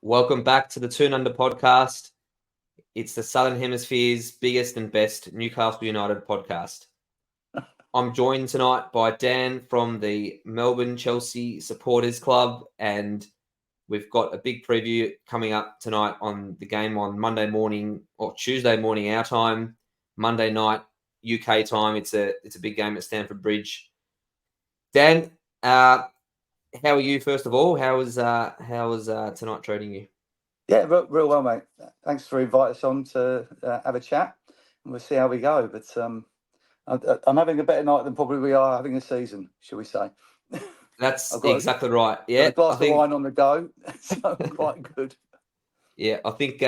Welcome back to the Toon podcast. It's the Southern Hemisphere's biggest and best Newcastle United podcast. I'm joined tonight by Dan from the Melbourne Chelsea Supporters Club, and we've got a big preview coming up tonight on the game on Monday morning or Tuesday morning our time, Monday night UK time. It's a big game at Stamford Bridge. Dan, how are you? First of all, how was tonight treating you? Yeah, real well, mate. Thanks for inviting us on to have a chat, and we'll see how we go. But I'm having a better night than probably we are having a season, shall we say? That's exactly right. Yeah, got a glass of wine on the go, so quite good. Yeah, I think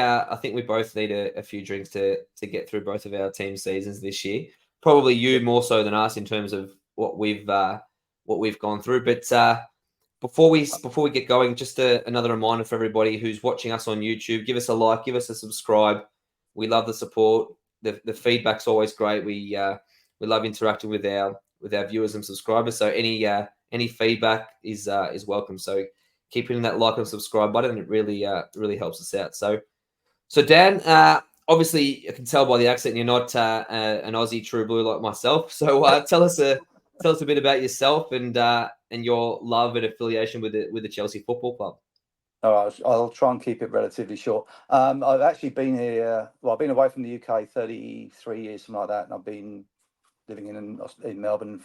we both need a few drinks to get through both of our team seasons this year. Probably you more so than us in terms of what we've gone through. But before we get going, just another reminder for everybody who's watching us on YouTube: give us a like, give us a subscribe. We love the support. The feedback's always great. We love interacting with our viewers and subscribers. So any feedback is welcome. So keep hitting that like and subscribe button. It really helps us out. So Dan, obviously I can tell by the accent you're not an Aussie true blue like myself. So tell us a bit about yourself and your love and affiliation with the Chelsea Football Club. All right, I'll try and keep it relatively short. I've actually been here. Well, I've been away from the UK 33 years, something like that, and I've been living in Melbourne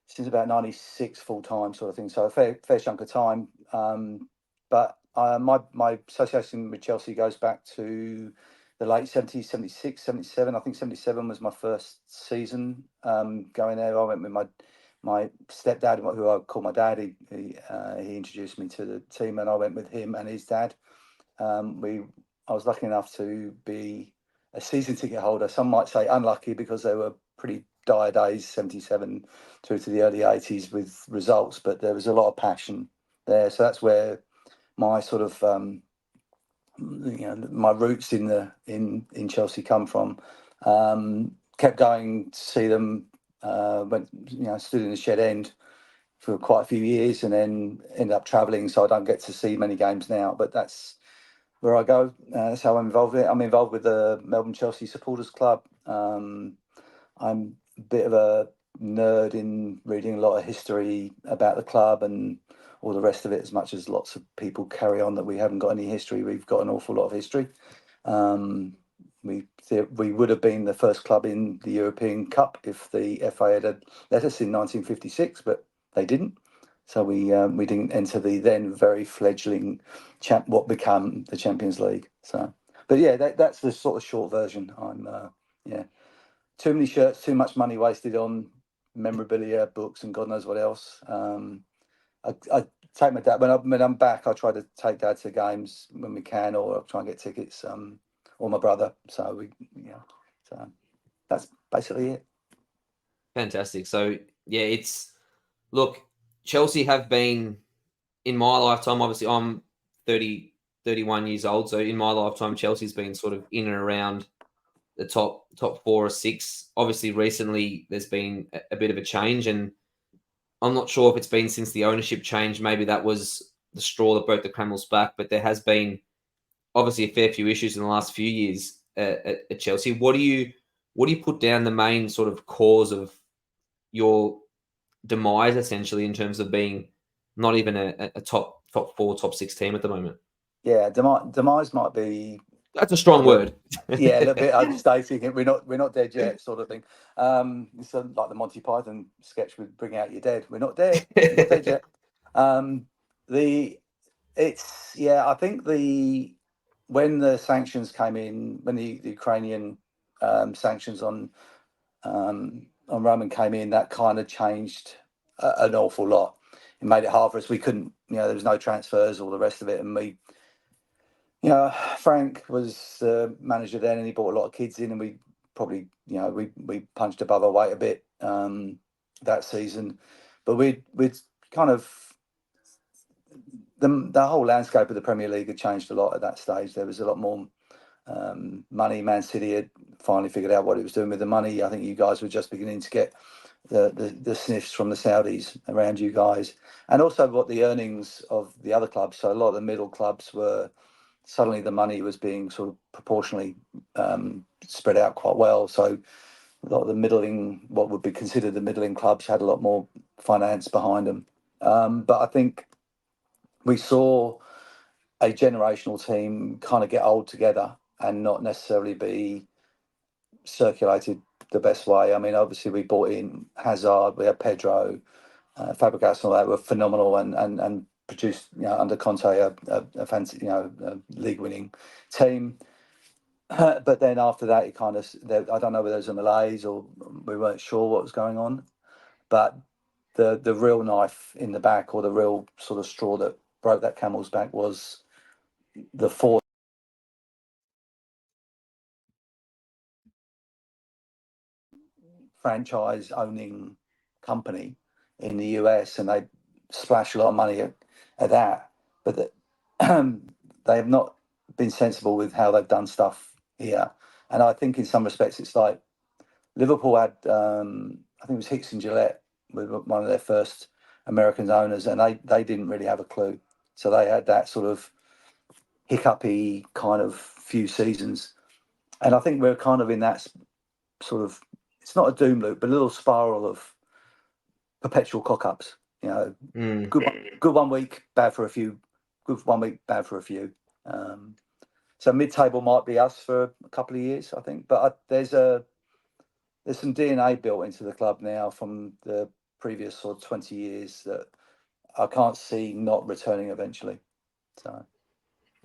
since about 96 full time sort of thing. So a fair chunk of time. But my association with Chelsea goes back to the late 70s, 76, 77. I think 77 was my first season going there. I went with my stepdad, who I call my dad. He introduced me to the team, and I went with him and his dad. I was lucky enough to be a season ticket holder. Some might say unlucky because they were pretty dire days, 77 through to the early 80s with results, but there was a lot of passion there. So that's where my sort of my roots in Chelsea come from. Kept going to see them. Went stood in the Shed End for quite a few years, and then ended up travelling. So I don't get to see many games now, but that's where I go. That's how I'm involved with it. I'm involved with the Melbourne Chelsea Supporters Club. I'm a bit of a nerd in reading a lot of history about the club and all the rest of it, as much as lots of people carry on that we haven't got any history. We've got an awful lot of history. We would have been the first club in the European Cup if the FA had let us in 1956, but they didn't. So we didn't enter the then very fledgling what became the Champions League. So, but yeah, that's the sort of short version. Too many shirts, too much money wasted on memorabilia, books, and God knows what else. I take my dad when I'm back. I try to take dad to games when we can, or I try and get tickets. Or my brother. So so that's basically it. Fantastic. So yeah, look, Chelsea have been in my lifetime. Obviously, I'm 31 years old. So in my lifetime, Chelsea's been sort of in and around the top 4 or 6. Obviously, recently there's been a bit of a change, and I'm not sure if it's been since the ownership change. Maybe that was the straw that broke the camel's back. But there has been obviously a fair few issues in the last few years at Chelsea. What do you put down the main sort of cause of your demise, essentially, in terms of being not even a top 4, top 6 team at the moment? Yeah, demise might be. That's a strong word. Yeah, a little bit understating. We're not dead yet, sort of thing. It's like the Monty Python sketch with "Bring Out Your Dead." We're not dead. We're not dead yet. I think when the sanctions came in, when the Ukrainian sanctions on Roman came in, that kind of changed an awful lot. It made it hard for us. We couldn't, there was no transfers, all the rest of it, and Frank was the manager then, and he brought a lot of kids in, and we probably, we punched above our weight a bit that season, but we'd kind of. The whole landscape of the Premier League had changed a lot at that stage. There was a lot more money. Man City had finally figured out what it was doing with the money. I think you guys were just beginning to get the sniffs from the Saudis around you guys, and also what the earnings of the other clubs. So a lot of the middle clubs were suddenly the money was being sort of proportionally spread out quite well. So a lot of the middling, what would be considered the middling clubs, had a lot more finance behind them. But I think we saw a generational team kind of get old together and not necessarily be circulated the best way. I mean, obviously we brought in Hazard, we had Pedro, Fabregas, and all that were phenomenal and produced, under Conte a fancy, a league-winning team. But then after that, it kind of, I don't know whether it was a malaise or we weren't sure what was going on. But the real knife in the back, or the real sort of straw that broke that camel's back, was the four franchise owning company in the US, and they splash a lot of money at that, but that they have not been sensible with how they've done stuff here. And I think in some respects it's like Liverpool had, I think it was Hicks and Gillette, with one of their first American owners, and they didn't really have a clue. So they had that sort of hiccupy kind of few seasons. And I think we're kind of in that sort of, it's not a doom loop, but a little spiral of perpetual cock-ups. Good one week, bad for a few. Good 1 week, bad for a few. So mid-table might be us for a couple of years, I think. But there's some DNA built into the club now from the previous sort of 20 years that I can't see not returning eventually. So,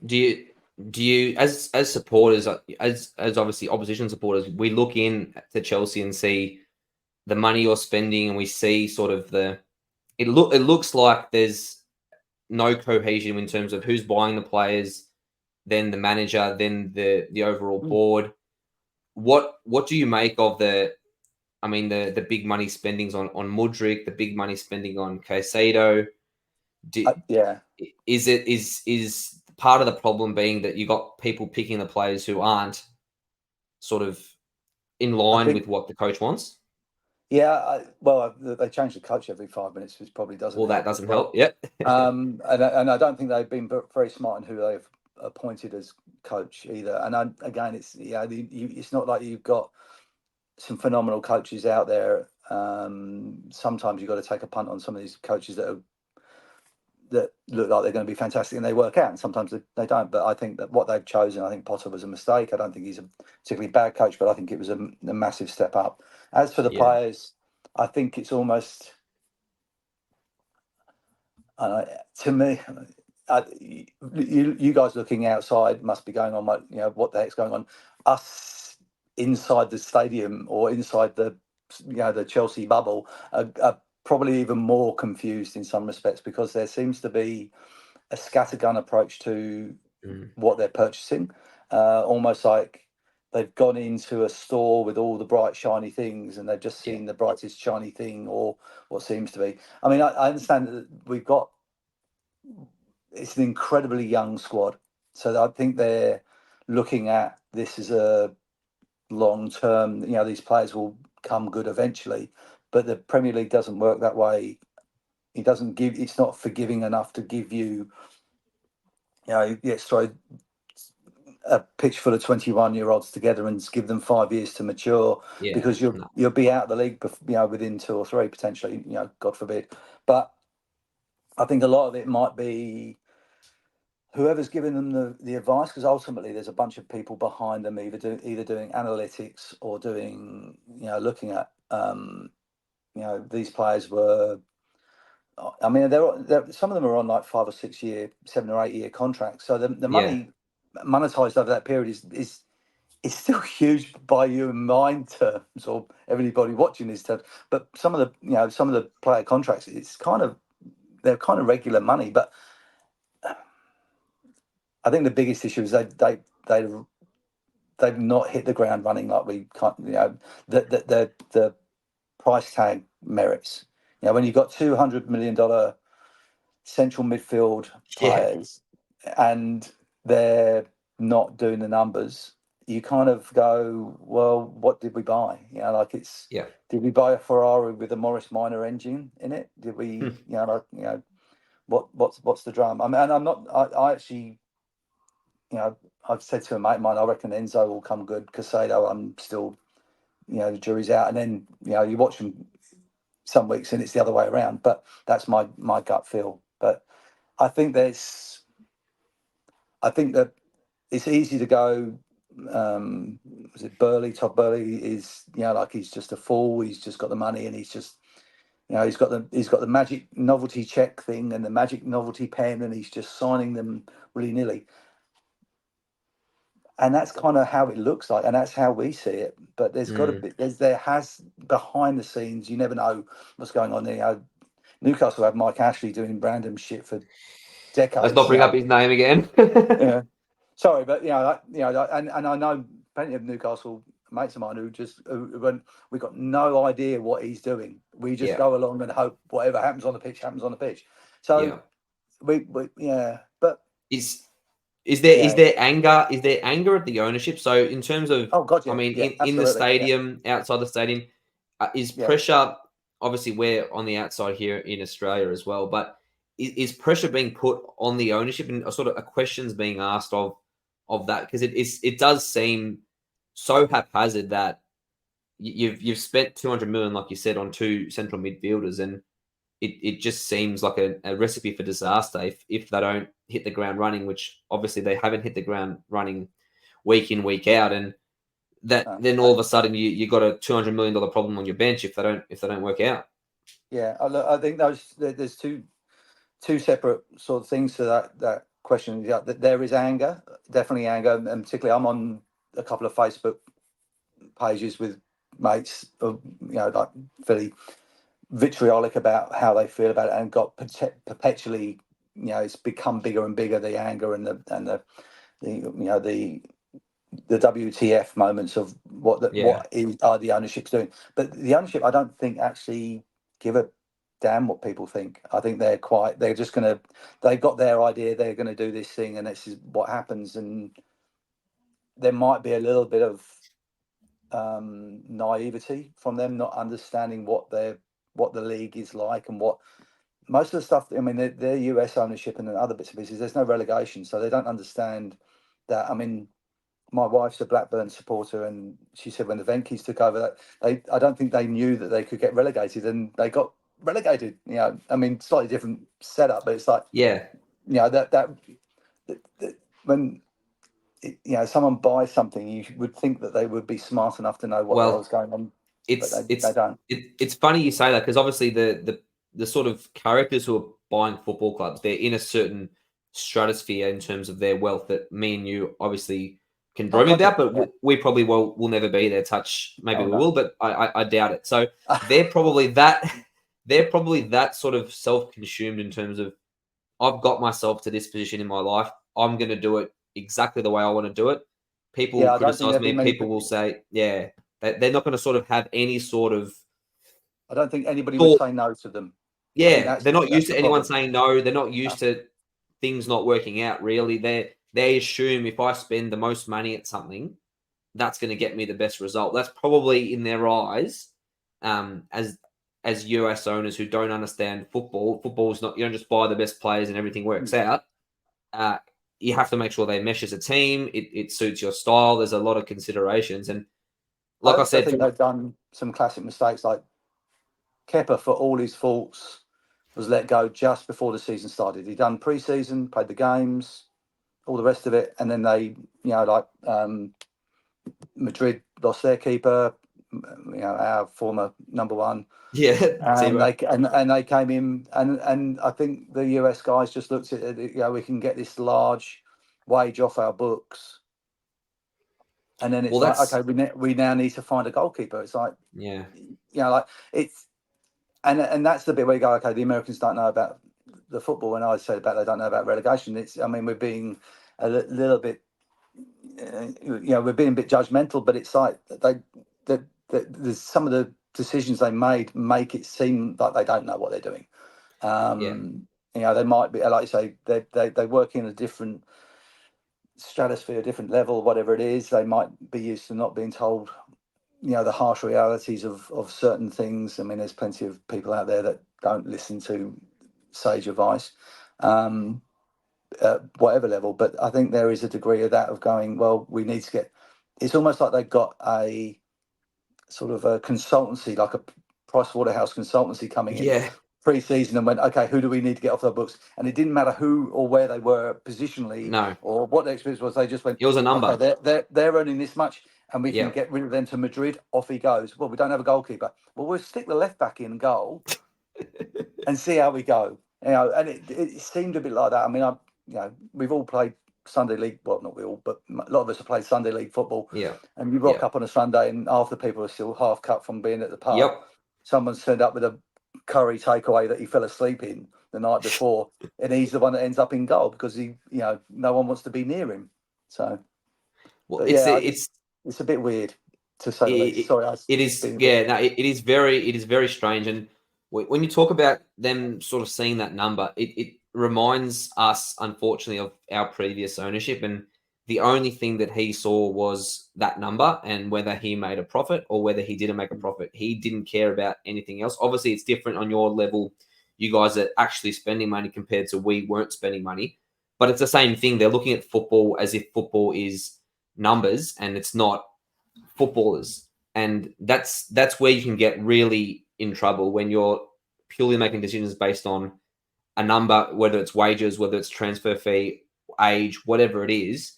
do you as supporters, as obviously opposition supporters, we look in to Chelsea and see the money you're spending, and we see sort of it looks like there's no cohesion in terms of who's buying the players, then the manager, then the overall board. What do you make of the big money spendings on Mudryk, the big money spending on Caicedo? Is part of the problem being that you got people picking the players who aren't sort of in line with what the coach wants? Yeah, they change the coach every 5 minutes, which probably doesn't. Well, that doesn't help. Yep. And I don't think they've been very smart in who they've appointed as coach either. And again, it's not like you've got some phenomenal coaches out there. Sometimes you've got to take a punt on some of these coaches that look like they're going to be fantastic and they work out, and sometimes they don't. But I think that what they've chosen, I think Potter was a mistake. I don't think he's a particularly bad coach, but I think it was a massive step up. As for the players, I think it's almost, to me, you guys looking outside must be going on, what the heck's going on. Us inside the stadium or inside the Chelsea bubble are probably even more confused in some respects, because there seems to be a scattergun approach to what they're purchasing, almost like they've gone into a store with all the bright shiny things and they've just seen the brightest shiny thing, or what seems to be. I mean, I understand that it's an incredibly young squad, so I think they're looking at this as a long term. These players will come good eventually, but the Premier League doesn't work that way. It's not forgiving enough to give you, let's throw a pitch full of 21-year-olds together and give them 5 years to mature, because you'll be out of the league, within 2 or 3 potentially, God forbid. But I think a lot of it might be whoever's giving them the advice, because ultimately there's a bunch of people behind them either doing analytics or doing, looking at, these players were. I mean, some of them are on like 5 or 6 year, 7 or 8 year contracts. So the money monetized over that period is still huge by human mind terms, or everybody watching this terms. But some of the player contracts, they're kind of regular money. But I think the biggest issue is they've not hit the ground running like we can't. The price tag merits. When you've got $200 million central midfield players and they're not doing the numbers, you kind of go, well, what did we buy? Like Yeah. did we buy a Ferrari with a Morris Minor engine in it? Did we, what's the drama? I mean, and I actually, I've said to a mate of mine, I reckon Enzo will come good. Casado, I'm still, the jury's out. And then, you watch them some weeks and it's the other way around. But that's my gut feel. But I think that it's easy to go. Was it Burley? Todd Burley is, like he's just a fool. He's just got the money, and he's just, he's got the magic novelty check thing and the magic novelty pen, and he's just signing them willy nilly. And that's kind of how it looks like, and that's how we see it. But there's got to be, there has behind the scenes. You never know what's going on there. Newcastle had Mike Ashley doing random shit for decades. Let's not bring up his name again. Yeah. Sorry, but and I know plenty of Newcastle mates of mine who we got no idea what he's doing. We just go along and hope whatever happens on the pitch happens on the pitch. So we but is there anger? Is there anger at the ownership? So in terms of, I mean, in the stadium, outside the stadium, is pressure? Obviously, we're on the outside here in Australia as well, but is pressure being put on the ownership, and a sort of a questions being asked of that? Because it does seem so haphazard that you've spent 200 million, like you said, on two central midfielders, and it just seems like a recipe for disaster if they don't hit the ground running, which obviously they haven't hit the ground running week in, week out, and then all of a sudden you got a $200 million problem on your bench if they don't work out. Yeah, I think there's two separate sort of things to that question. Yeah, there is anger, definitely anger, and particularly I'm on a couple of Facebook pages with mates, like fairly vitriolic about how they feel about it, and got perpetually, it's become bigger and bigger, the anger and the WTF moments of what are the ownerships doing. But the ownership, I don't think actually give a damn what people think. I think they've got their idea, they're gonna do this thing, and this is what happens. And there might be a little bit of naivety from them, not understanding what the league is like, and what most of the stuff. I mean, their US ownership and other bits and pieces, there's no relegation, so they don't understand that. I mean, my wife's a Blackburn supporter, and she said when the Venkies took over, that I don't think they knew that they could get relegated, and they got relegated. I mean, slightly different setup, but it's like that when someone buys something, you would think that they would be smart enough to know what the hell's going on. They don't. It's funny you say that, because obviously the sort of characters who are buying football clubs, they're in a certain stratosphere in terms of their wealth that me and you obviously can dream about, but we probably will never be there. Maybe we will, but I doubt it. So they're probably that sort of self-consumed in terms of, I've got myself to this position in my life, I'm going to do it exactly the way I want to do it. People will criticize me. People will say, they're not going to sort of have any sort of. I don't think anybody would say no to them. Yeah, they're not used to anyone saying no. They're not used to things not working out. Really, they assume if I spend the most money at something, that's going to get me the best result. That's probably in their eyes, as US owners who don't understand football. Football's not, you don't just buy the best players and everything works out. You have to make sure they mesh as a team. It suits your style. There's a lot of considerations, and like I said, think they've done some classic mistakes. Like Kepa, for all his faults, was let go just before the season started. He done pre-season, played the games, all the rest of it, and then they, Madrid lost their keeper, our former number one. And they came in, and I think the US guys just looked at it. We can get this large wage off our books, and then it's okay. We now need to find a goalkeeper. It's like like it's, and that's the bit where you go, okay, the Americans don't know about the football, and I said about they don't know about relegation. I mean, we're being a little bit, we're being a bit judgmental, but it's like there's some of the decisions they make it seem like they don't know what they're doing. They might be, like you say, they work in a different stratosphere, different level, whatever it is. They might be used to not being told, the harsh realities of certain things. I mean, there's plenty of people out there that don't listen to sage advice, at whatever level. But I think there is a degree of that, of going, well, we need to get. It's almost like they've got a sort of a consultancy, like a Price Waterhouse consultancy coming in Yeah. pre-season and went, okay, who do we need to get off their books? And it didn't matter who or where they were positionally No, or what their experience was. They just went, it was a okay, number. they're earning this much, and we can Yeah. get rid of them to Madrid. Off he goes. Well, we don't have a goalkeeper. Well, we'll stick the left back in goal and see how we go. And it seemed a bit like that. I mean, we've all played Sunday league. Well, not we all, but a lot of us have played Sunday league football. Yeah. And you rock up on a Sunday, and half the people are still half cut from being at the pub. Yep. Someone's turned up with a curry takeaway that he fell asleep in the night before, and he's the one that ends up in goal because no one wants to be near him. So, Well, it's a bit weird, to say the least. Sorry, it is. Yeah, no, it is very strange. And when you talk about them sort of seeing that number, it reminds us, unfortunately, of our previous ownership. And the only thing that he saw was that number, and whether he made a profit or whether he didn't make a profit. He didn't care about anything else. Obviously, it's different on your level. You guys are actually spending money compared to we weren't spending money. But it's the same thing. They're looking at football as if football is numbers and it's not footballers. And that's where you can get really in trouble, when you're purely making decisions based on a number, whether it's wages, whether it's transfer fee, age, whatever it is.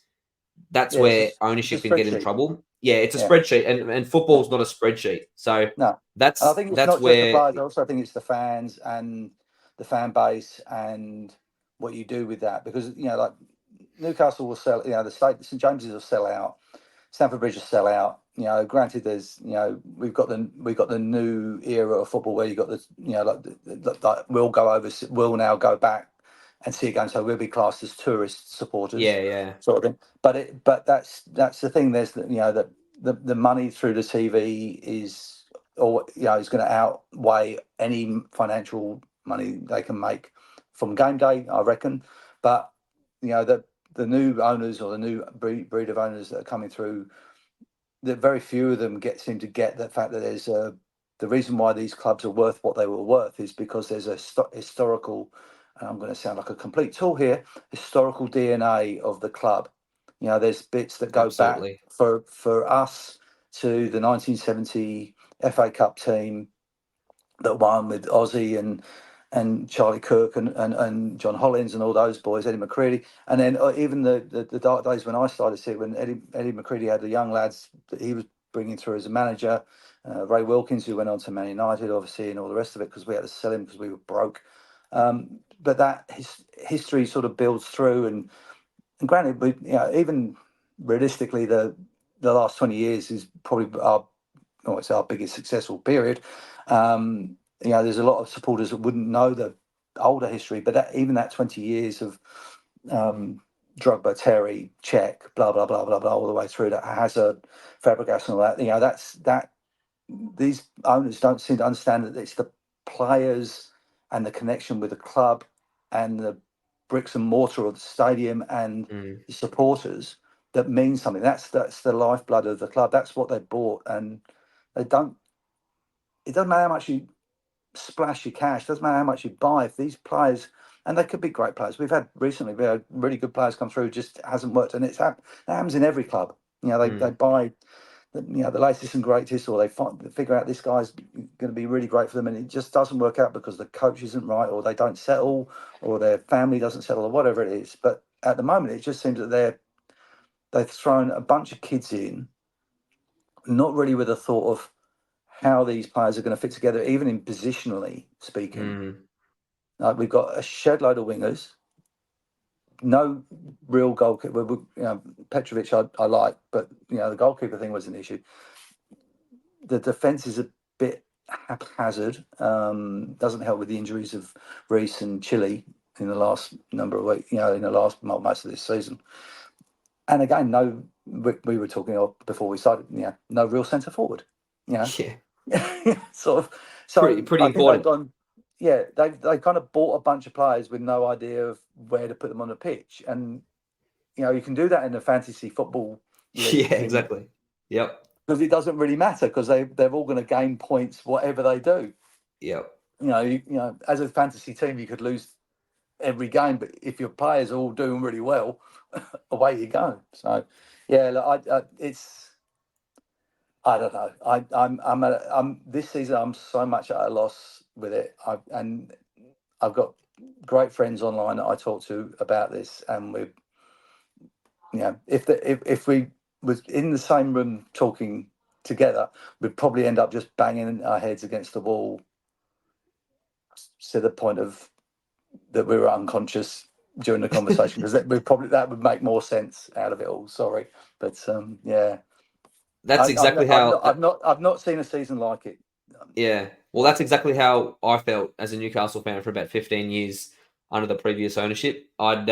That's where ownership can get in trouble. Yeah, it's a spreadsheet, and football's not a spreadsheet. So no, that's I think it's that's not where just the players. I also think it's the fans and the fan base and what you do with that, because like Newcastle will sell. The St James's will sell out. Stamford Bridge will sell out. Granted, there's we've got the new era of football where you got the like we'll now go back and see a game, so we'll be classed as tourist supporters. Yeah. Sort of thing. But that's the thing. There's the money through the TV is going to outweigh any financial money they can make from game day, I reckon. But the new owners, or the new breed of owners that are coming through, that very few of them seem to get the fact that there's the reason why these clubs are worth what they were worth is because there's a historical, and I'm going to sound like a complete tool here, historical DNA of the club. There's bits that go back for us to the 1970 FA Cup team that won with Ozzy and Charlie Kirk and John Hollins and all those boys, Eddie McCready, and then even the dark days when I started to see it, when Eddie McCready had the young lads that he was bringing through as a manager, Ray Wilkins, who went on to Man United, obviously, and all the rest of it, because we had to sell him because we were broke. But that history sort of builds through, and granted, even realistically, the last 20 years is probably it's our biggest successful period. There's a lot of supporters that wouldn't know the older history, but even that 20 years of Drogba, Terry, Czech, blah blah blah blah blah, all the way through that Hazard, Fabregas, and all that. These owners don't seem to understand that it's the players and the connection with the club and the bricks and mortar of the stadium and the supporters that means something. That's the lifeblood of the club. That's what they bought, and they don't. It doesn't matter how much you splash your cash. Doesn't matter how much you buy. If these players, and they could be great players. We had really good players come through. Just hasn't worked, and that happens in every club. They buy the latest and greatest, or they figure out this guy's going to be really great for them, and it just doesn't work out because the coach isn't right, or they don't settle, or their family doesn't settle, or whatever it is. But at the moment, it just seems that they've thrown a bunch of kids in, not really with a thought of how these players are going to fit together, even in positionally speaking. We've got a shed load of wingers, no real goalkeeper. Petrovic I like, but the goalkeeper thing was an issue. The defence is a bit haphazard. Doesn't help with the injuries of Reece and Chile in the last number of weeks. In the last most of this season. And again, we were talking before we started. No real centre forward. Yeah. Sort of. So pretty important. They kind of bought a bunch of players with no idea of where to put them on the pitch, and you can do that in a fantasy football league. Yeah, exactly. Yep. Because it doesn't really matter because they're all going to gain points whatever they do. Yep. As a fantasy team, you could lose every game, but if your players are all doing really well, away you go. So, yeah, look, I don't know. I'm this season. I'm so much at a loss with it. I've got great friends online that I talk to about this, and if we was in the same room talking together, we'd probably end up just banging our heads against the wall to the point of that we were unconscious during the conversation, because that would make more sense out of it all. Sorry, but yeah, That's exactly how. I've not seen a season like it. Yeah, well, that's exactly how I felt as a Newcastle fan for about 15 years under the previous ownership. I'd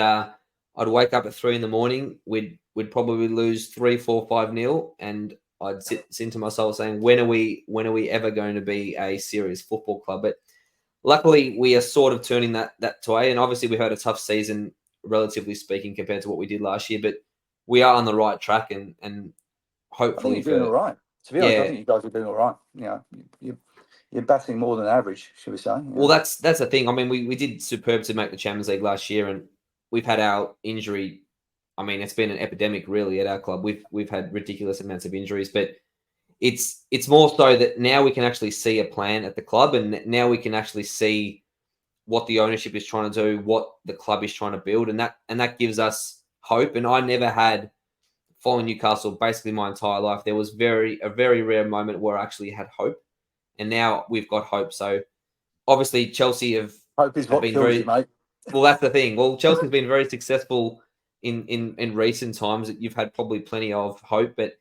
wake up at 3 in the morning. We'd probably lose 3, 4, 5-0, and I'd sit to myself saying, when are we ever going to be a serious football club? But luckily, we are sort of turning that way, and obviously we had a tough season, relatively speaking, compared to what we did last year. But we are on the right track, and I think hopefully you're doing all right. To be honest, I think you guys are doing all right. You're batting more than average, should we say? Well, that's the thing. I mean, we did superb to make the Champions League last year, and we've had our injury. I mean, it's been an epidemic really at our club. We've had ridiculous amounts of injuries, but it's more so that now we can actually see a plan at the club, and now we can actually see what the ownership is trying to do, what the club is trying to build, and that gives us hope. And I never had, following Newcastle basically my entire life, there was a very rare moment where I actually had hope, and now we've got hope. So obviously Chelsea hope is what been kills you, mate. Well, that's the thing. Well, Chelsea's been very successful in recent times. You've had probably plenty of hope, but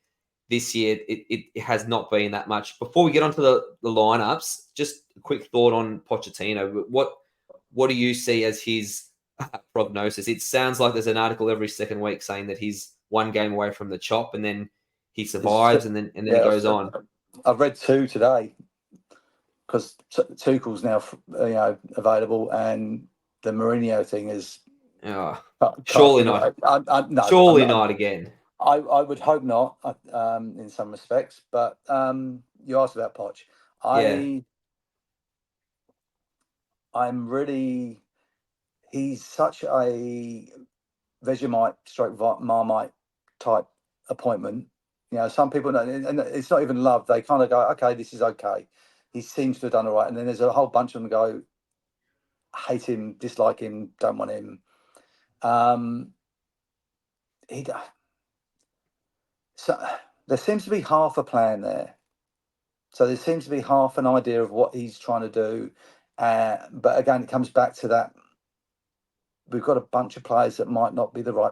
this year it has not been that much. Before we get onto the lineups, just a quick thought on Pochettino. What do you see as his prognosis? It sounds like there's an article every second week saying that he's one game away from the chop, and then he survives, and then he goes on. I've read 2 today, because Tuchel's now available, and the Mourinho thing is surely not. No, surely not again. I would hope not, in some respects. But you asked about Poch. I'm really. He's such a Vegemite stroke Marmite type appointment. Some people, and it's not even love. They kind of go, okay, this is okay. He seems to have done all right. And then there's a whole bunch of them go, hate him, dislike him, don't want him. So there seems to be half a plan there. So there seems to be half an idea of what he's trying to do. But again, it comes back to that. We've got a bunch of players that might not be the right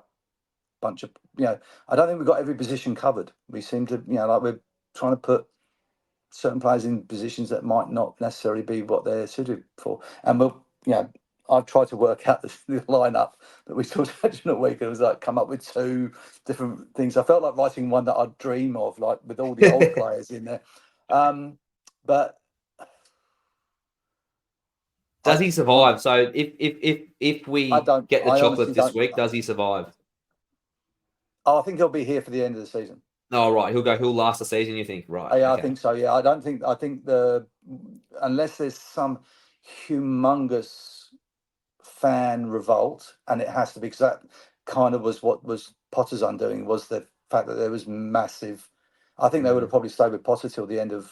bunch of, I don't think we've got every position covered. We seem to, like we're trying to put certain players in positions that might not necessarily be what they're suited for. And I've tried to work out the lineup that we talked about during the week. It was like come up with 2 different things. I felt like writing one that I'd dream of, like with all the old players in there. But does he survive? So if we get the chocolate this week, does he survive? Oh, I think he'll be here for the end of the season. Oh, right. He'll last the season, you think? Right. Yeah, okay. I think so. Yeah, I think unless there's some humongous fan revolt, and it has to be, because that kind of was what was Potter's undoing, was the fact that there was massive. I think they would have probably stayed with Potter till the end of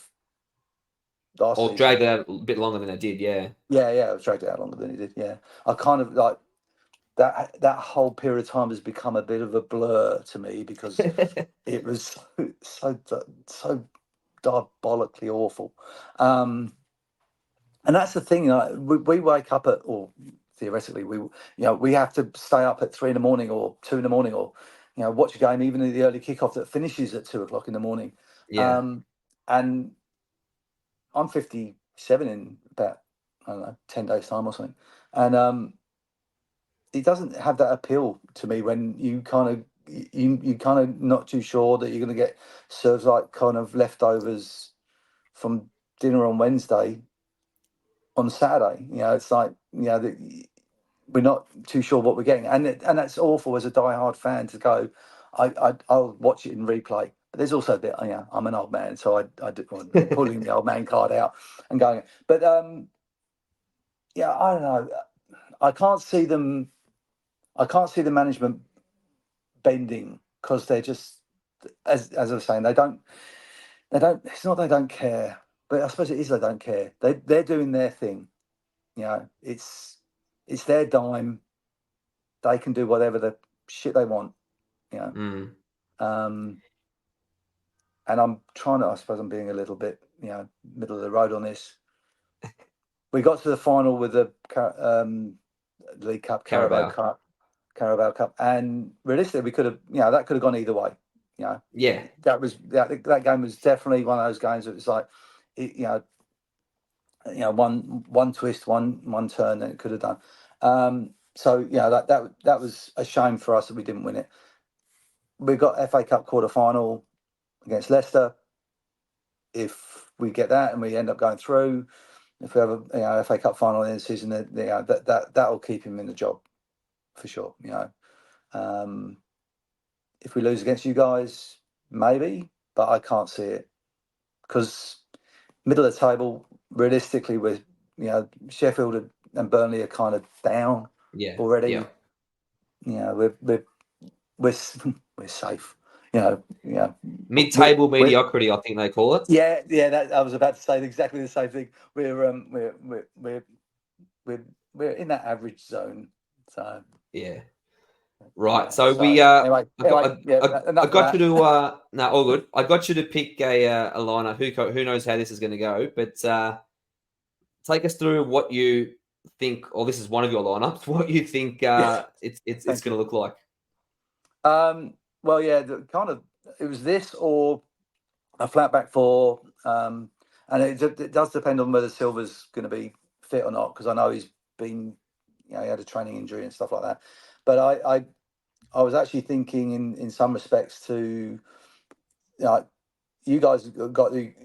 last season. Or dragged it out a bit longer than it did, yeah. Yeah, dragged it out longer than he did, yeah. I kind of like that whole period of time has become a bit of a blur to me, because it was so diabolically awful. And that's the thing, we wake up at, or theoretically, we have to stay up at 3 in the morning or 2 in the morning, or watch a game even in the early kickoff that finishes at 2 o'clock in the morning. Yeah. And I'm 57 in about, I don't know, 10 days time or something, and it doesn't have that appeal to me when you kind of not too sure that you're going to get served like kind of leftovers from dinner on Wednesday on Saturday. It's like we're not too sure what we're getting, and that's awful as a die-hard fan to go. I'll watch it in replay, but there's also a bit. Yeah, I'm an old man, so I'm pulling the old man card out and going. But yeah, I don't know. I can't see them. I can't see the management bending because they're just, as I was saying, they don't. It's not they don't care, but I suppose it is they don't care. They're doing their thing. You know, it's their dime. They can do whatever the shit they want. You know. Mm. And I'm trying to. I suppose I'm being a little bit, middle of the road on this. We got to the final with the League Cup, Carabao. Carabao Cup, and realistically, we could have, that could have gone either way. Yeah. That game was definitely one of those games that was like, one twist, one turn, and it could have done. So that was a shame for us that we didn't win it. We got FA Cup quarter final against Leicester. If we get that and we end up going through, if we have a FA Cup final in the season, that will keep him in the job for sure. If we lose against you guys, maybe, but I can't see it because middle of the table, realistically, with Sheffield and Burnley are kind of down already. Yeah. We're safe. Mid-table mediocrity, I think they call it. Yeah. That I was about to say exactly the same thing. We're in that average zone. So yeah. Right. Yeah, so we anyway, I got you to no, all good. I got you to pick a liner. Who knows how this is going to go, but take us through what you think, or this is one of your lineups. What you think it's going to look like? Well, yeah, it was this or a flat back four, and it does depend on whether Silva's going to be fit or not, because I know he's been, he had a training injury and stuff like that. But I was actually thinking in some respects to, you guys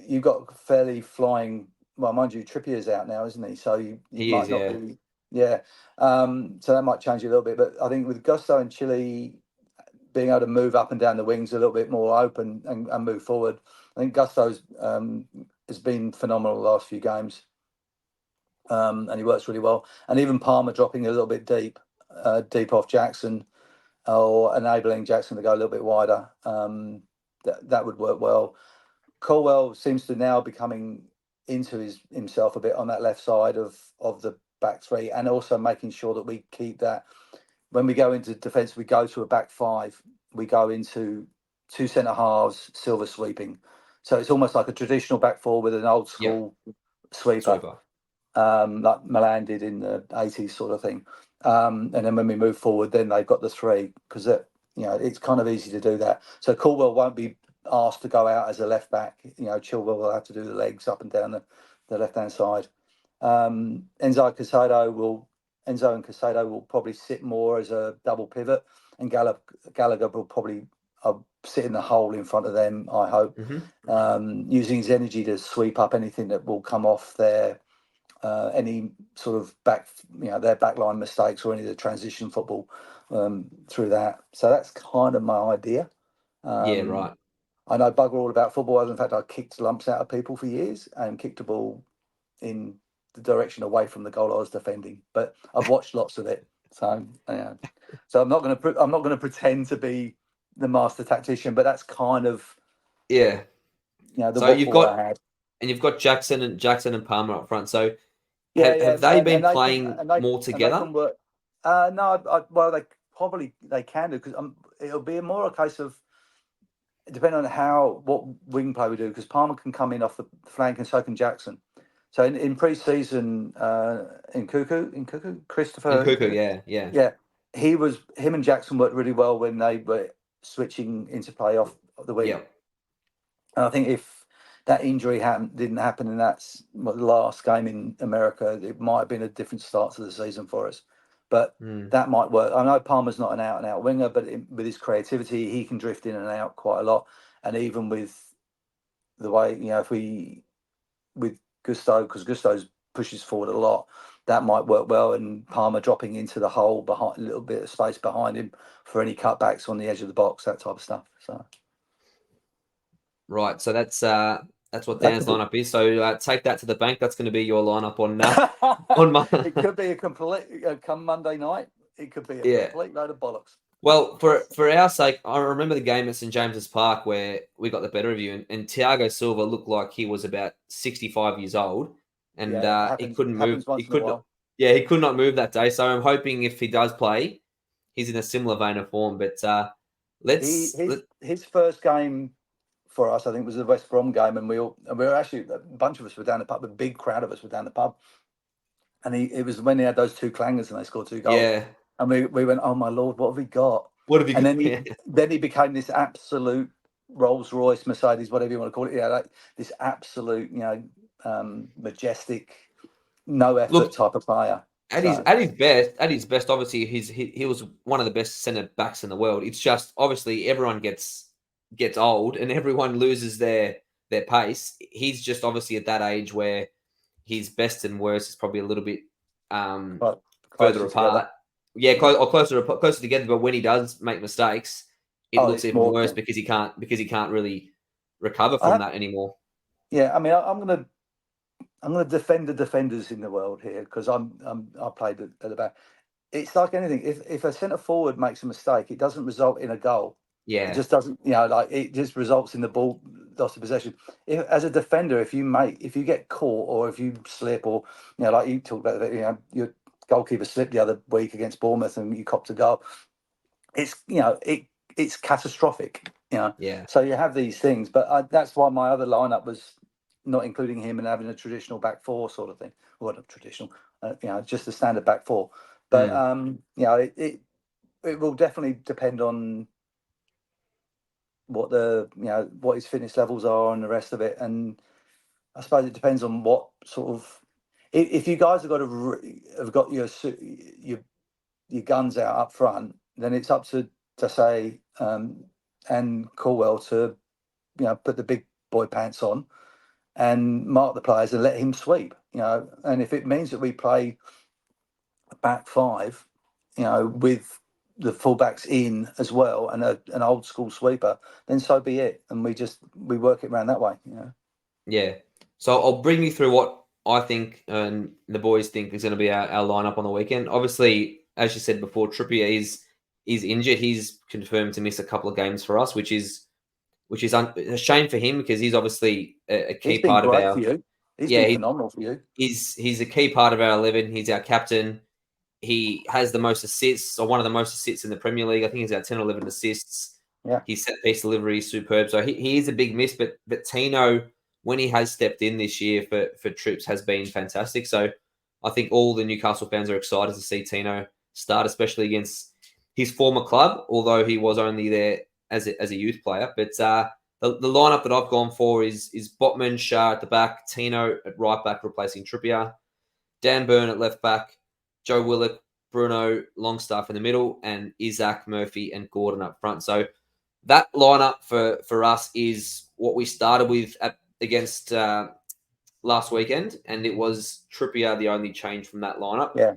you've got fairly flying. Well, mind you, Trippier's out now, isn't he? So you might not be. Yeah. So that might change a little bit, but I think with Gusto and Chile being able to move up and down the wings a little bit more open and move forward, I think Gusto's has been phenomenal the last few games, and he works really well. And even Palmer dropping a little bit deep off Jackson, or enabling Jackson to go a little bit wider. That would work well. Colwell seems to now be coming into himself a bit on that left side of the back three, and also making sure that we keep that. When we go into defence, we go to a back five. We go into two centre halves, Silva sweeping. So it's almost like a traditional back four with an old school sweeper. Like Milan did in the 80s sort of thing. And then when we move forward, then they've got the three, because it's kind of easy to do that. So Caldwell won't be asked to go out as a left back. Chilwell will have to do the legs up and down the left hand side. Enzo and Casado will probably sit more as a double pivot, and Gallagher will probably sit in the hole in front of them, I hope, using his energy to sweep up anything that will come off their any sort of their backline mistakes or any of the transition football through that. So that's kind of my idea. Right. I know bugger all about football. In fact, I kicked lumps out of people for years and kicked a ball in the direction away from the goal I was defending. But I've watched lots of it, so I'm not going to pretend to be the master tactician. But that's kind of the so you've got Jackson and Palmer up front. So have they been playing more together? They can work. No, well, they can do, because it'll be more a case of, depending on what wing play we do, because Palmer can come in off the flank and so can Jackson. So in pre-season, in Christopher, him and Jackson worked really well when they were switching into play off the wing. And I think if that injury didn't happen in that last game in America, it might have been a different start to the season for us. But that might work. I know Palmer's not an out-and-out winger, but with his creativity, he can drift in and out quite a lot. And even with the way, with Gusto, because Gusto's pushes forward a lot. That might work well, and Palmer dropping into the hole behind, a little bit of space behind him for any cutbacks on the edge of the box, that type of stuff. So, right. So that's what Dan's lineup is. So take that to the bank. That's going to be your lineup on my. It could be a complete come Monday night. It could be a complete load of bollocks. Well, for our sake, I remember the game at St James's Park where we got the better of you, and Thiago Silva looked like he was about 65 years old, and he couldn't move. He could not. Yeah, he could not move that day. So I'm hoping if he does play, he's in a similar vein of form. But his first game for us, I think, was the West Brom game, and we were actually, a bunch of us were down the pub. A big crowd of us were down the pub, and it was when he had those two clangers and they scored 2 goals. Yeah. And we went, oh my Lord, what have we got? What have you got? And then he became this absolute Rolls Royce, Mercedes, whatever you want to call it. Yeah, like this absolute, majestic, no effort type of player. At his best, obviously he was one of the best centre backs in the world. It's just obviously everyone gets old and everyone loses their pace. He's just obviously at that age where his best and worst is probably a little bit further apart. Together. Yeah, closer together. But when he does make mistakes, it looks even worse because he can't really recover from that anymore. Yeah, I mean, I'm gonna defend the defenders in the world here because I played at the back. It's like anything. If a centre forward makes a mistake, it doesn't result in a goal. Yeah, it just doesn't. It just results in the ball loss of possession. As a defender, if you get caught or if you slip or like you talked about, your goalkeeper slipped the other week against Bournemouth and you copped a goal. It's it's catastrophic. Yeah. So you have these things, but that's why my other lineup was not including him and having a traditional back four sort of thing. Well, not traditional, just a standard back four. But it will definitely depend on what what his fitness levels are and the rest of it. And I suppose it depends on what sort of, if you guys have got your guns out up front, then it's up to say and Corwell to put the big boy pants on and mark the players and let him sweep. And if it means that we play a back five, with the fullbacks in as well and an old school sweeper, then so be it. And we work it around that way. Yeah. So I'll bring you through what I think and the boys think is going to be our lineup on the weekend. Obviously, as you said before, Trippier is injured. He's confirmed to miss a couple of games for us, which is a shame for him because he's obviously a key part of our. For you. He's been phenomenal for you. He's a key part of our 11. He's our captain. He has the most assists, or one of the most assists in the Premier League. I think he's got 10 or 11 assists. Yeah. His set piece delivery is superb. So he is a big miss, but Tino, when he has stepped in this year for Trips, has been fantastic. So I think all the Newcastle fans are excited to see Tino start, especially against his former club, although he was only there as a youth player. But the lineup that I've gone for is Botman, Shah at the back, Tino at right back replacing Trippier, Dan Burn at left back, Joe Willock, Bruno Longstaff in the middle, and Isaac, Murphy, and Gordon up front. So that lineup for us is what we started with against last weekend, and it was Trippier the only change from that lineup. Yeah,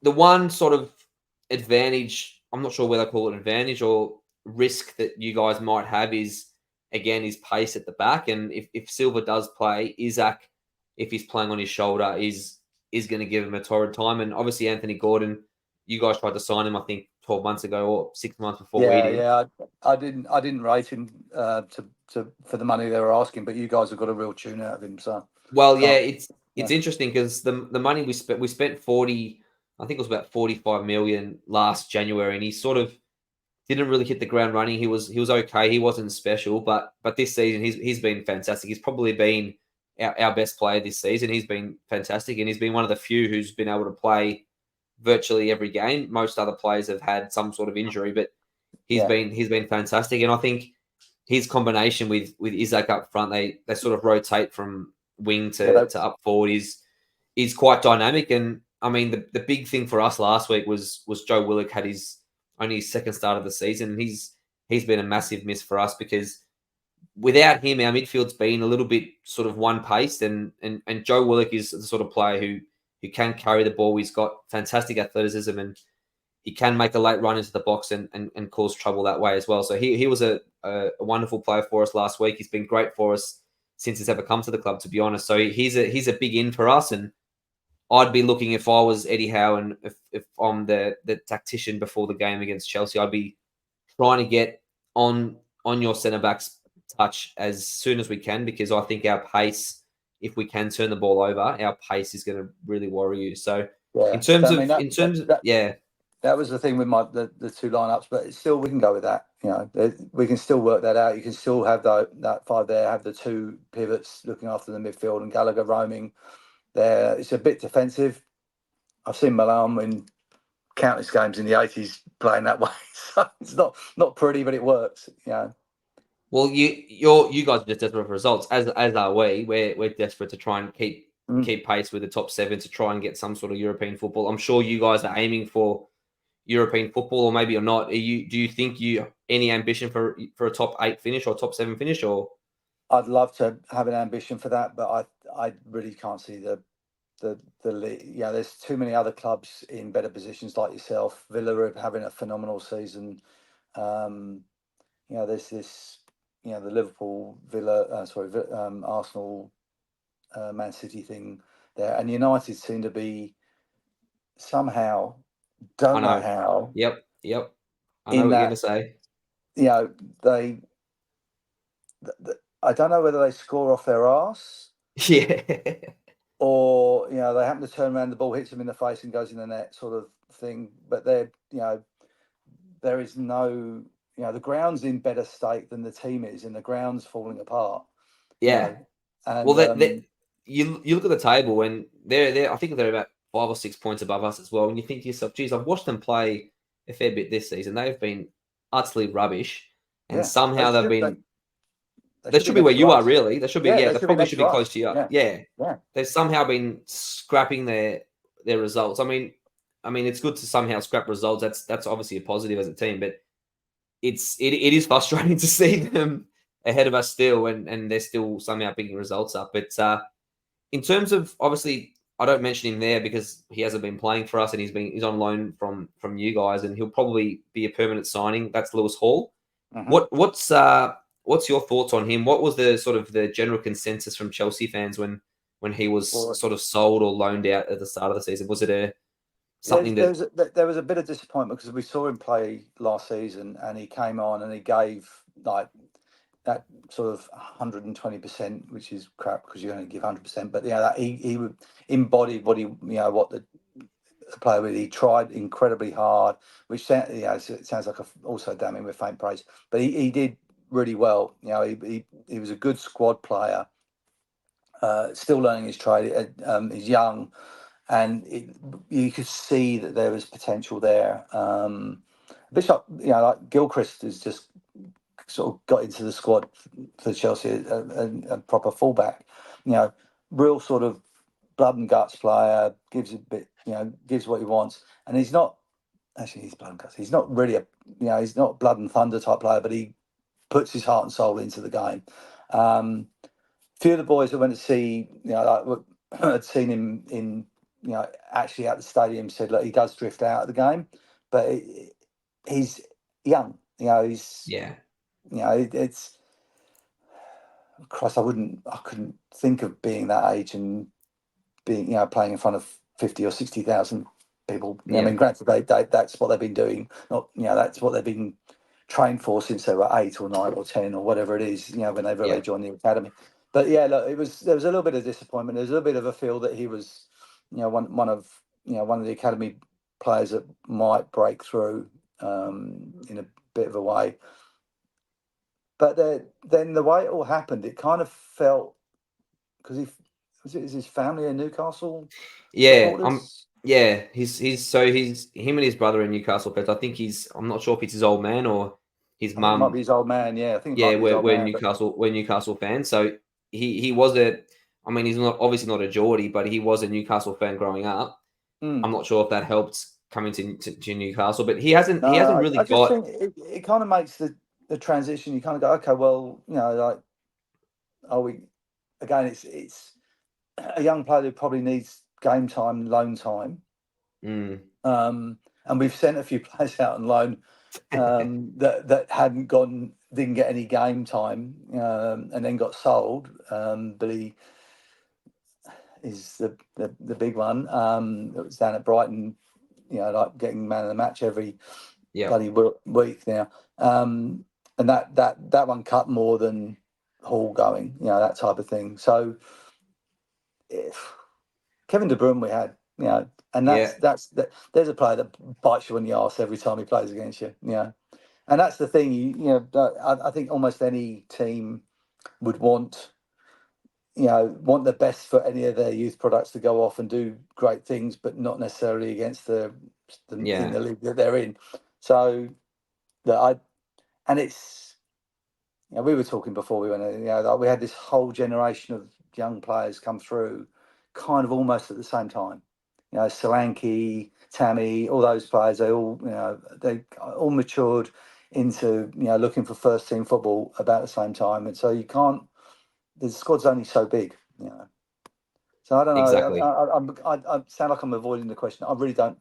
the one sort of advantage, I'm not sure whether I call it advantage or risk that you guys might have is, again, his pace at the back. And if Silva does play, Isaac, if he's playing on his shoulder, is going to give him a torrid time. And obviously Anthony Gordon, you guys tried to sign him, I think, 12 months ago or 6 months before we did. Yeah, I didn't rate him for the money they were asking, but you guys have got a real tune out of him. So it's interesting because the money we spent 40, I think it was about 45 million last January, and he sort of didn't really hit the ground running. He was okay. He wasn't special, but this season he's been fantastic. He's probably been our best player this season. He's been fantastic, and he's been one of the few who's been able to play virtually every game. Most other players have had some sort of injury, but he's been fantastic. And I think his combination with Isaac up front, they sort of rotate from wing to up forward is quite dynamic. And I mean, the big thing for us last week was Joe Willock had only his second start of the season. He's been a massive miss for us because without him, our midfield's been a little bit sort of one-paced, and Joe Willock is the sort of player who can carry the ball. He's got fantastic athleticism, and he can make a late run into the box and cause trouble that way as well. So he was a wonderful player for us last week. He's been great for us since he's ever come to the club, to be honest. So he's a big in for us, and I'd be looking, if I was Eddie Howe and if I'm the tactician before the game against Chelsea, I'd be trying to get on your centre-backs touch as soon as we can, because I think our pace, if we can turn the ball over, our pace is going to really worry you. So in terms of that was the thing with the two lineups, but still we can go with that. You know, we can still work that out. You can still have that five there, have the two pivots looking after the midfield, and Gallagher roaming there. It's a bit defensive. I've seen Milan win countless games in the 80s playing that way, so it's not pretty, but it works. You know. Well, you guys are just desperate for results, as are we. We're desperate to try and keep pace with the top 7 to try and get some sort of European football. I'm sure you guys are aiming for European football, or maybe you're not. Do you think you any ambition for a top 8 finish or top 7 finish? Or I'd love to have an ambition for that, but I really can't see the there's too many other clubs in better positions like yourself. Villa are having a phenomenal season. There's this. The Liverpool, Villa, Arsenal, Man City thing there, and United seem to be somehow, don't know how. Yep. I know what you're going to say. They I don't know whether they score off their arse. Yeah. Or, they happen to turn around, the ball hits them in the face and goes in the net, sort of thing. But there is no. The ground's in better state than the team is, and the ground's falling apart. Yeah. And, you look at the table, and they're I think they're about 5 or 6 points above us as well. And you think to yourself, geez, I've watched them play a fair bit this season. They've been utterly rubbish. And somehow they've been... They should be where you are, really. They should be, they probably should be close to you. Yeah. They've somehow been scrapping their results. I mean, it's good to somehow scrap results. That's obviously a positive as a team, but it is frustrating to see them ahead of us still, and they're still somehow picking results up. But in terms of, obviously, I don't mention him there because he hasn't been playing for us, and he's on loan from you guys, and he'll probably be a permanent signing. That's Lewis Hall. Mm-hmm. What's your thoughts on him? What was the sort of the general consensus from Chelsea fans when he was sort of sold or loaned out at the start of the season? Was it there was a bit of disappointment because we saw him play last season, and he came on and he gave like that sort of 120%, which is crap because you only give 100%. But that he embodied what what the player with. He tried incredibly hard, which it sounds like also damning with faint praise, but he did really well. He was a good squad player, still learning his trade. He's young. And you could see that there was potential there. Bishop, like Gilchrist has just sort of got into the squad for Chelsea, a proper fullback. Real sort of blood and guts player, gives a bit, gives what he wants. And he's not actually he's blood and guts. He's not really he's not blood and thunder type player, but he puts his heart and soul into the game. Few of the boys that went to see, had seen him in. Actually at the stadium said, look, he does drift out of the game, but he's young. It's Christ. I couldn't think of being that age and being, playing in front of 50 or 60,000 people. Yeah. I mean, granted, that's what they've been doing. Not, that's what they've been trained for since they were 8 or 9 or 10 or whatever it is. When they really joined the academy. But look, there was a little bit of disappointment. There was a little bit of a feel that he was. One of the academy players that might break through in a bit of a way. But then the way it all happened, it kind of felt because is his family in Newcastle? Yeah, He's him and his brother in Newcastle. But I think I'm not sure if it's his old man or his mum. Might be his old man. Yeah, I think. We're Newcastle fans. So he was he's obviously not a Geordie, but he was a Newcastle fan growing up. I'm not sure if that helped coming to Newcastle, but he hasn't really got. Think it kind of makes the transition. You kind of go, okay, well, like are we again? It's a young player who probably needs game time, loan time. And we've sent a few players out on loan that didn't get any game time, and then got sold. Billy is the big one. That was down at Brighton, like getting man of the match every bloody week now. And that one cut more than Hall going, that type of thing. So if Kevin De Bruyne we had, and there's a player that bites you on the arse every time he plays against you, and that's the thing. I think almost any team would want the best for any of their youth products to go off and do great things, but not necessarily against in the league that they're in. So it's we were talking before we went in, we had this whole generation of young players come through, kind of almost at the same time. Solanke, Tammy, all those players, they all matured into looking for first team football about the same time, and so you can't. The squad's only so big, So I don't know. Exactly. I sound like I'm avoiding the question. I really don't.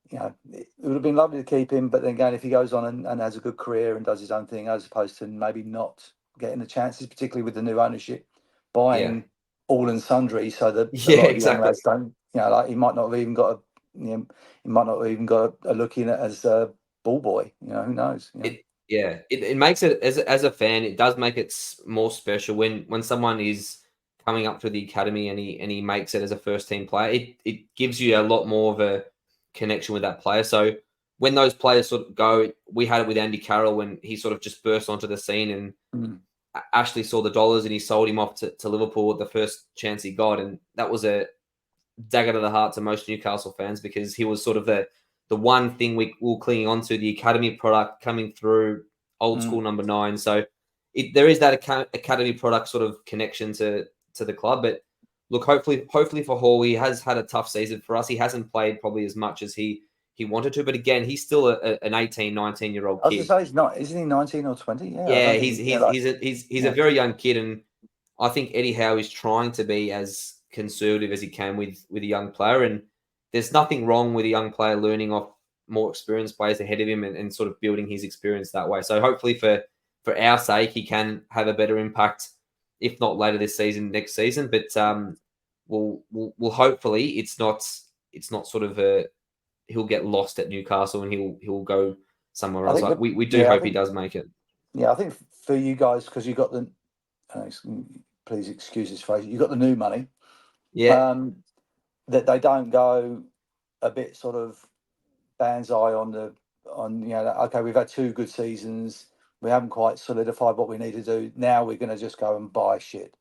It would have been lovely to keep him, but then again, if he goes on and has a good career and does his own thing, as opposed to maybe not getting the chances, particularly with the new ownership, buying all and sundry, so that a lot of the young lads don't. Like he might not have even got a look in it as a ball boy. Who knows? It makes it as a fan. It does make it more special when someone is coming up through the academy and he makes it as a first team player. It gives you a lot more of a connection with that player. So when those players sort of go, we had it with Andy Carroll when he sort of just burst onto the scene and Ashley saw the dollars and he sold him off to Liverpool at the first chance he got, and that was a dagger to the heart to most Newcastle fans because he was sort of the one thing we were clinging on to, the academy product coming through, old school number 9. So there is that academy product sort of connection to the club. But look, hopefully for Hall, he has had a tough season for us. He hasn't played probably as much as he wanted to. But again, he's still an 18, 19-year-old kid. I was going to say, he's not. Isn't he 19 or 20? Yeah, he's a very young kid. And I think Eddie Howe is trying to be as conservative as he can with a young player. And there's nothing wrong with a young player learning off more experienced players ahead of him and sort of building his experience that way. So hopefully for our sake, he can have a better impact, if not later this season, next season. But we'll hopefully it's not sort of he'll get lost at Newcastle and he'll go somewhere else. We do hope he does make it. Yeah, I think for you guys, because you got the please excuse this phrase, you got the new money. Yeah. That they don't go a bit sort of banzai on okay, we've had 2 good seasons, we haven't quite solidified what we need to do, now we're going to just go and buy shit,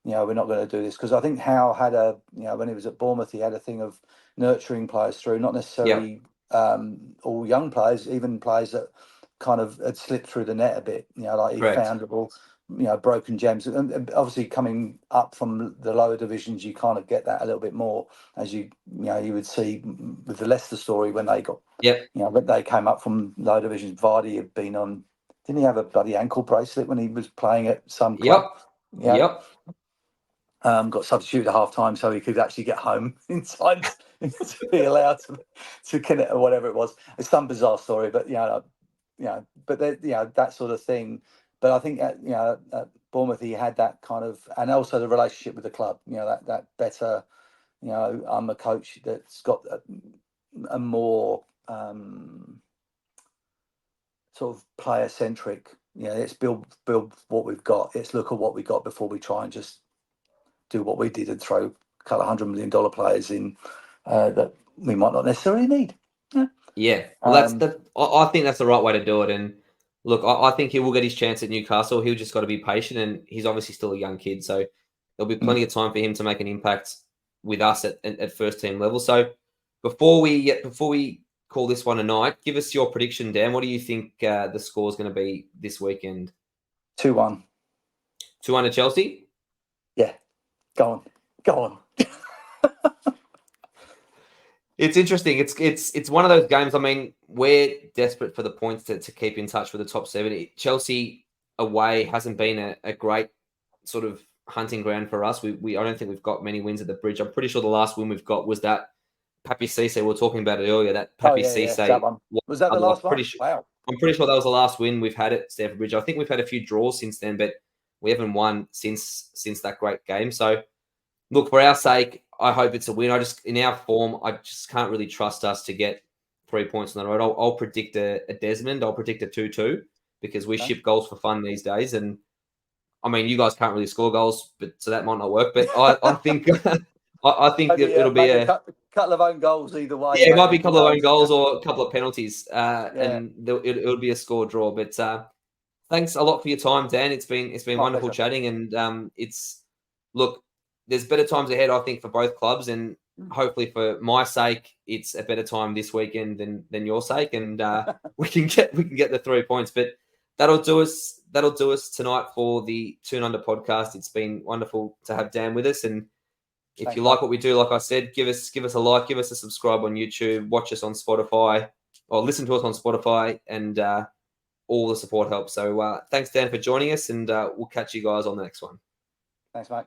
we're not going to do this. Because I think Howe had when he was at Bournemouth, he had a thing of nurturing players through, not necessarily all young players, even players that kind of had slipped through the net a bit, like he found little broken gems, and obviously coming up from the lower divisions, you kind of get that a little bit more, as you would see with the Leicester story when they got when they came up from lower divisions. Vardy had been on, didn't he have a bloody ankle bracelet when he was playing at some club? Got substituted at half time so he could actually get home in time to be allowed to connect or whatever it was. It's some bizarre story, but but that sort of thing. But I think at Bournemouth he had that kind of, and also the relationship with the club. That better. I'm a coach that's got a more sort of player centric. Let's build what we've got. Let's look at what we got before we try and just do what we did and throw a couple of $100 million players in that we might not necessarily need. Yeah. Well, I think that's the right way to do it. And look, I think he will get his chance at Newcastle. He'll just got to be patient, and he's obviously still a young kid, so there'll be plenty of time for him to make an impact with us at first team level. So before we call this one a night, give us your prediction, Dan. What do you think the score is going to be this weekend? 2-1. 2-1 to Chelsea? Yeah. Go on. It's interesting. It's one of those games. I mean, we're desperate for the points to keep in touch with the top 7. Chelsea away hasn't been a great sort of hunting ground for us. I don't think we've got many wins at the Bridge. I'm pretty sure the last win we've got was that Pappy Cisse. We were talking about it earlier. That Pappy Cisse. That one. Was that the last one? Wow. I'm pretty sure that was the last win we've had at Stamford Bridge. I think we've had a few draws since then, but we haven't won since that great game. So, look, for our sake, I hope it's a win. In our form, I just can't really trust us to get 3 points on the road. I'll predict a Desmond. I'll predict a 2-2 because we ship goals for fun these days. And I mean, you guys can't really score goals, so that might not work. But I think I think maybe, it'll be a couple of own goals either way. Yeah, it might be a couple of own goals or a couple of penalties, and it'll be a score draw. But thanks a lot for your time, Dan. It's been wonderful chatting, and there's better times ahead, I think, for both clubs, and hopefully for my sake, it's a better time this weekend than your sake, and we can get the 3 points. But that'll do us tonight for the Toon Under podcast. It's been wonderful to have Dan with us, and if you like what we do, like I said, give us a like, give us a subscribe on YouTube, watch us on Spotify, or listen to us on Spotify, and all the support helps. So thanks, Dan, for joining us, and we'll catch you guys on the next one. Thanks, mate.